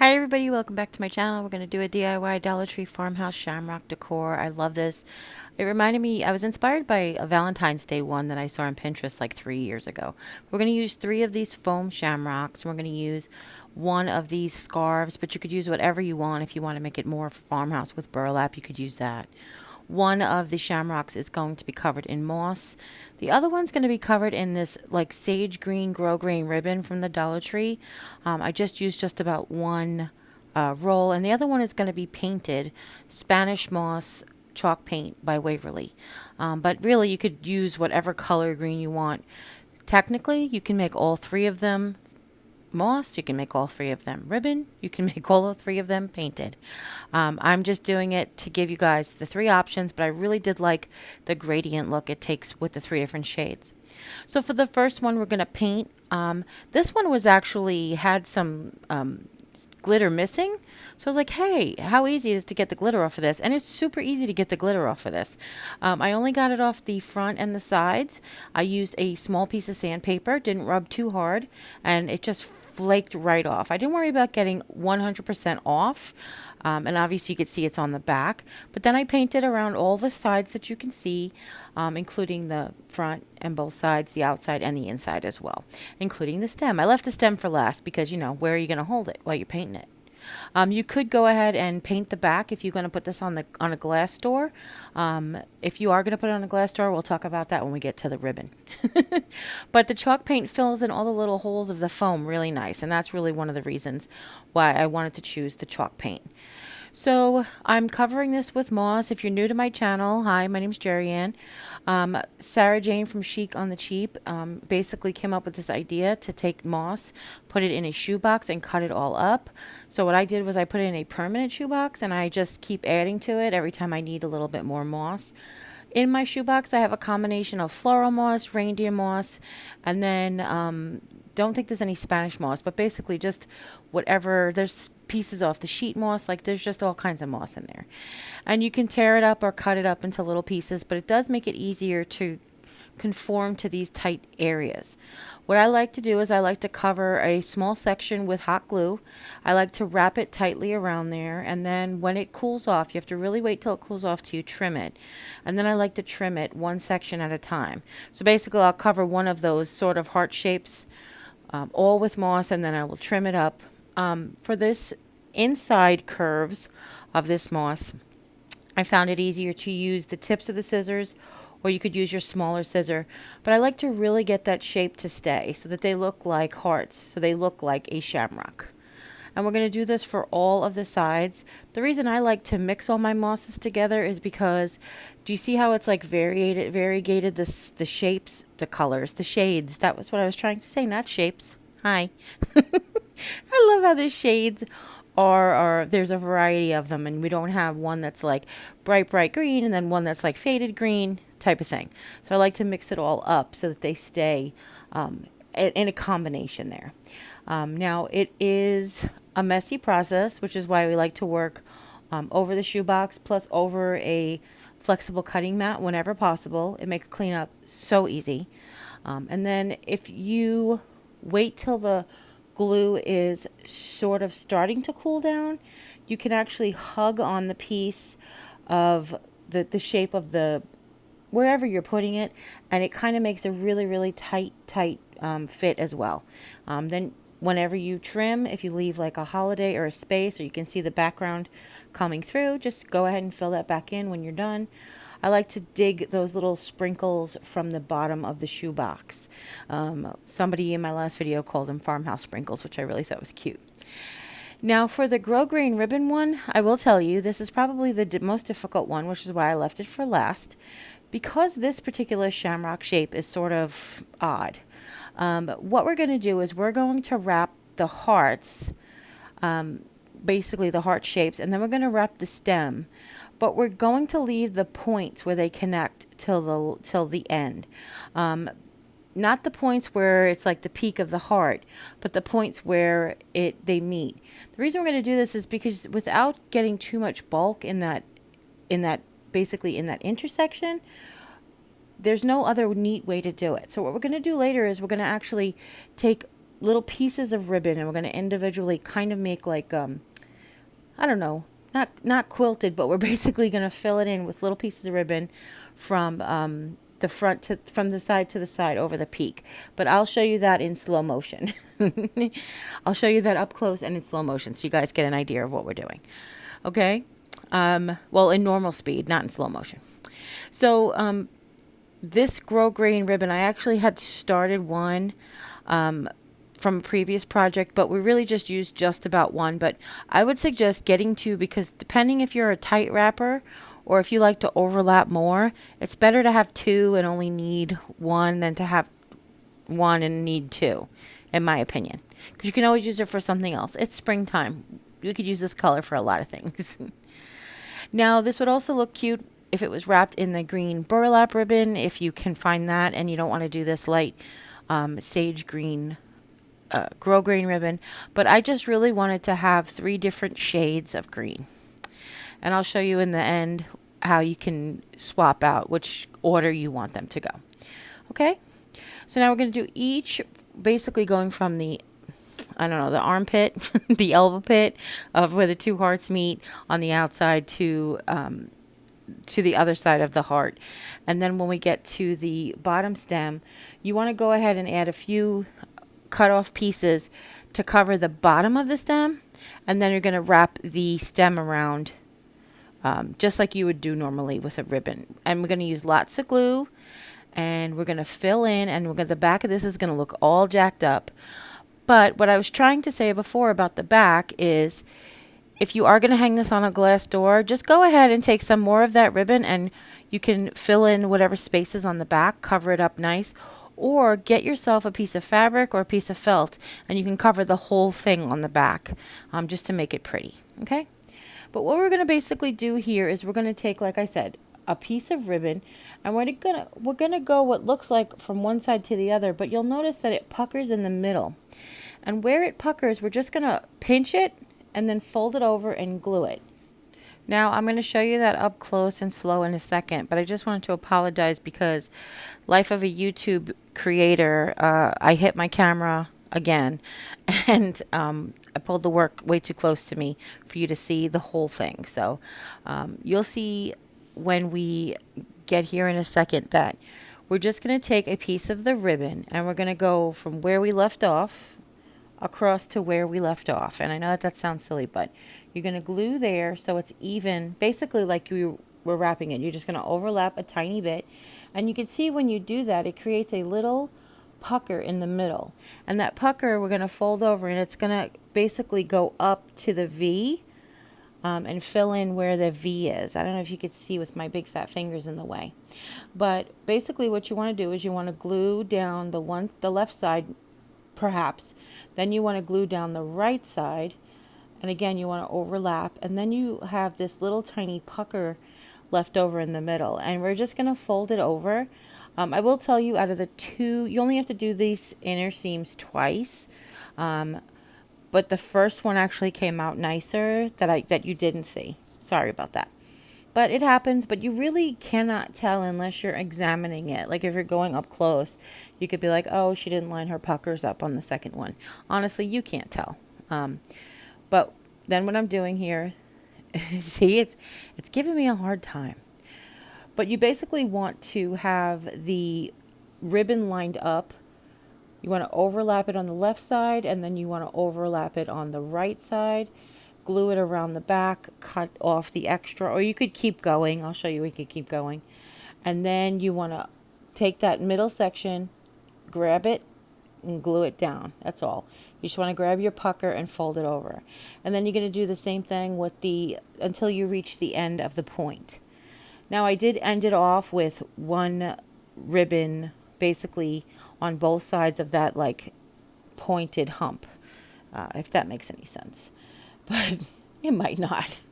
Hi everybody, welcome back to my channel. We're going to do a DIY Dollar Tree Farmhouse Shamrock decor. I love this. It reminded me, I was inspired by a Valentine's Day one that I saw on Pinterest like 3 years ago. We're going to use 3 of these foam shamrocks. And we're going to use one of these scarves, but you could use whatever you want. If you want to make it more farmhouse with burlap, you could use that. One of the shamrocks is going to be covered in moss. The other one's going to be covered in this like sage green, grow green ribbon from the Dollar Tree. I just used just about one roll, and the other one is going to be painted Spanish moss chalk paint by Waverly. But really, you could use whatever color green you want. Technically, you can make all 3 of them moss, you can make all 3 of them ribbon, you can make all 3 of them painted. I'm just doing it to give you guys the 3 options, but I really did like the gradient look it takes with the 3 different shades. So for the first one, we're going to paint. This one was actually had some glitter missing. So I was like, hey, how easy it is to get the glitter off of this. And it's super easy to get the glitter off of this. I only got it off the front and the sides. I used a small piece of sandpaper, didn't rub too hard, and it just flaked right off. I didn't worry about getting 100% off. And obviously you could see it's on the back. But then I painted around all the sides that you can see, including the front and both sides, the outside and the inside as well, including the stem. I left the stem for last because, you know, where are you going to hold it while you're painting it? You could go ahead and paint the back if you're going to put this on a glass door. If you are going to put it on a glass door, we'll talk about that when we get to the ribbon. But the chalk paint fills in all the little holes of the foam really nice, and that's really one of the reasons why I wanted to choose the chalk paint. So I'm covering this with moss. If you're new to my channel, hi, my name's Jeri-Ann. Sarah Jane from Chic on the Cheap basically came up with this idea to take moss, put it in a shoebox, and cut it all up. So what I did was I put it in a permanent shoebox, and I just keep adding to it every time I need a little bit more moss. In my shoebox, I have a combination of floral moss, reindeer moss, and then don't think there's any Spanish moss, but basically just whatever. There's pieces off the sheet moss, like there's just all kinds of moss in there. And you can tear it up or cut it up into little pieces, but it does make it easier to conform to these tight areas. What I like to do is I like to cover a small section with hot glue. I like to wrap it tightly around there, and then when it cools off, you have to really wait till it cools off till you trim it. And then I like to trim it one section at a time. So basically I'll cover one of those sort of heart shapes all with moss, and then I will trim it up. For this inside curves of this moss, I found it easier to use the tips of the scissors, or you could use your smaller scissor. But I like to really get that shape to stay so that they look like hearts, so they look like a shamrock. And we're going to do this for all of the sides. The reason I like to mix all my mosses together is because, do you see how it's like variegated the shapes, the colors, the shades? That was what I was trying to say, not shapes. Hi. I love how the shades are, there's a variety of them, and we don't have one that's like bright green and then one that's like faded green type of thing. So I like to mix it all up so that they stay in a combination there. Now it is a messy process, which is why we like to work over the shoebox plus over a flexible cutting mat whenever possible. It makes cleanup so easy. And then if you wait till the glue is sort of starting to cool down, you can actually hug on the piece of the shape of the wherever you're putting it, and it kind of makes a really tight fit as well. Then whenever you trim, if you leave like a holiday or a space, or you can see the background coming through, just go ahead and fill that back in when you're done. I like to dig those little sprinkles from the bottom of the shoebox. Somebody in my last video called them farmhouse sprinkles, which I really thought was cute. Now for the grow grain ribbon one, I will tell you this is probably the most difficult one, which is why I left it for last, because this particular shamrock shape is sort of odd. What we're going to do is we're going to wrap the hearts, basically the heart shapes, and then we're going to wrap the stem, but we're going to leave the points where they connect till the end. Not the points where it's like the peak of the heart, but the points where they meet. The reason we're going to do this is because without getting too much bulk in that basically in that intersection, there's no other neat way to do it. So what we're going to do later is we're going to actually take little pieces of ribbon, and we're going to individually kind of make like, I don't know, not quilted, but we're basically going to fill it in with little pieces of ribbon from the front to from the side to the side over the peak. But I'll show you that in slow motion. I'll show you that up close and in slow motion so you guys get an idea of what we're doing. Okay? Well, in normal speed, not in slow motion. So this grosgrain ribbon, I actually had started one from a previous project, but we really just used just about one. But I would suggest getting two, because depending if you're a tight wrapper or if you like to overlap more, it's better to have two and only need one than to have one and need two, in my opinion. Because you can always use it for something else. It's springtime. You could use this color for a lot of things. Now, this would also look cute if it was wrapped in the green burlap ribbon, if you can find that and you don't want to do this light sage green grosgrain ribbon. But I just really wanted to have 3 different shades of green. And I'll show you in the end how you can swap out which order you want them to go. Okay? So now we're going to do each, basically going from the, I don't know, the armpit, the elbow pit of where the 2 hearts meet on the outside to the other side of the heart. And then when we get to the bottom stem, you want to go ahead and add a few cut off pieces to cover the bottom of the stem. And then you're going to wrap the stem around just like you would do normally with a ribbon. And we're going to use lots of glue, and we're going to fill in, and the back of this is going to look all jacked up. But what I was trying to say before about the back is, if you are going to hang this on a glass door, just go ahead and take some more of that ribbon, and you can fill in whatever spaces on the back, cover it up nice, or get yourself a piece of fabric or a piece of felt, and you can cover the whole thing on the back just to make it pretty. Okay? But what we're going to basically do here is we're going to take, like I said, a piece of ribbon, and we're gonna go what looks like from one side to the other, but you'll notice that it puckers in the middle. And where it puckers, we're just gonna pinch it and then fold it over and glue it. Now I'm going to show you that up close and slow in a second, but I just wanted to apologize because life of a YouTube creator, I hit my camera again, and I pulled the work way too close to me for you to see the whole thing. So you'll see when we get here in a second that we're just going to take a piece of the ribbon, and we're going to go from where we left off across to where we left off. And I know that sounds silly, but you're going to glue there so it's even, basically like you were wrapping it. You're just going to overlap a tiny bit, and you can see when you do that, it creates a little pucker in the middle. And that pucker we're going to fold over, and it's going to basically go up to the V and fill in where the V is. I don't know if you could see with my big fat fingers in the way. But basically what you want to do is you want to glue down the left side, perhaps. Then you want to glue down the right side. And again, you want to overlap. And then you have this little tiny pucker left over in the middle. And we're just going to fold it over. I will tell you, out of the 2, you only have to do these inner seams twice. But the first one actually came out nicer that you didn't see. Sorry about that. But it happens, but you really cannot tell unless you're examining it. Like if you're going up close, you could be like, oh, she didn't line her puckers up on the second one. Honestly, you can't tell. But then what I'm doing here, see, it's giving me a hard time. But you basically want to have the ribbon lined up. You want to overlap it on the left side, and then you want to overlap it on the right side. Glue it around the back, cut off the extra, or you could keep going. I'll show you, we could keep going. And then you want to take that middle section, grab it, and glue it down. That's all. You just want to grab your pucker and fold it over. And then you're going to do the same thing with until you reach the end of the point. Now I did end it off with one ribbon basically on both sides of that like pointed hump, if that makes any sense. But it might not.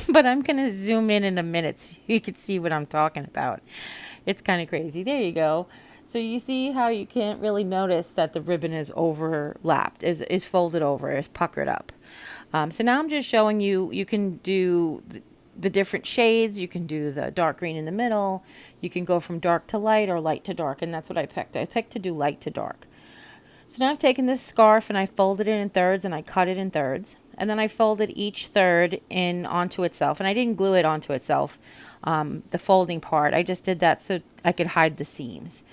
But I'm going to zoom in a minute so you can see what I'm talking about. It's kind of crazy. There you go. So you see how you can't really notice that the ribbon is overlapped, is folded over, is puckered up. So now I'm just showing you, you can do the different shades. You can do the dark green in the middle. You can go from dark to light or light to dark, and that's what I picked. I picked to do light to dark. So now I've taken this scarf and I folded it in thirds and I cut it in thirds. And then I folded each third in onto itself. And I didn't glue it onto itself, the folding part. I just did that so I could hide the seams.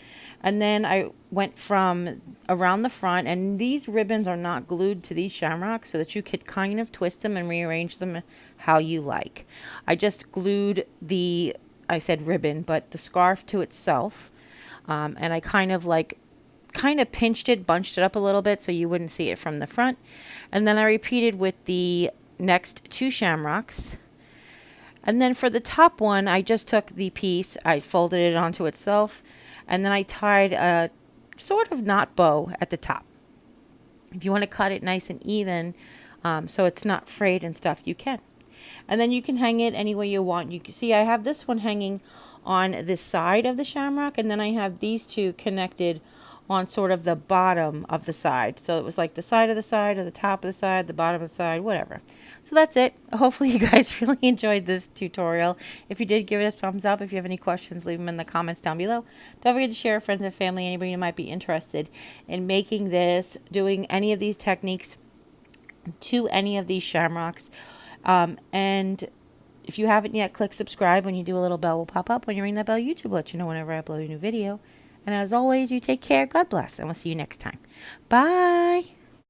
And then I went from around the front, and these ribbons are not glued to these shamrocks so that you could kind of twist them and rearrange them how you like. I just glued the, I said ribbon, but the scarf to itself. And I kind of pinched it, bunched it up a little bit so you wouldn't see it from the front. And then I repeated with the next two shamrocks. And then for the top one, I just took the piece, I folded it onto itself, and then I tied a sort of knot bow at the top. If you want to cut it nice and even, so it's not frayed and stuff, you can. And then you can hang it any way you want. You can see I have this one hanging on this side of the shamrock, and then I have these two connected on sort of the bottom of the side. So it was like the side of the side, or the top of the side, the bottom of the side, whatever. So that's it. Hopefully you guys really enjoyed this tutorial. If you did, give it a thumbs up. If you have any questions, leave them in the comments down below. Don't forget to share with friends and family, anybody who might be interested in making this, doing any of these techniques to any of these shamrocks. And if you haven't yet, click subscribe. When you do, a little bell will pop up. When you ring that bell, YouTube will let you know whenever I upload a new video. And as always, you take care, God bless, and we'll see you next time. Bye.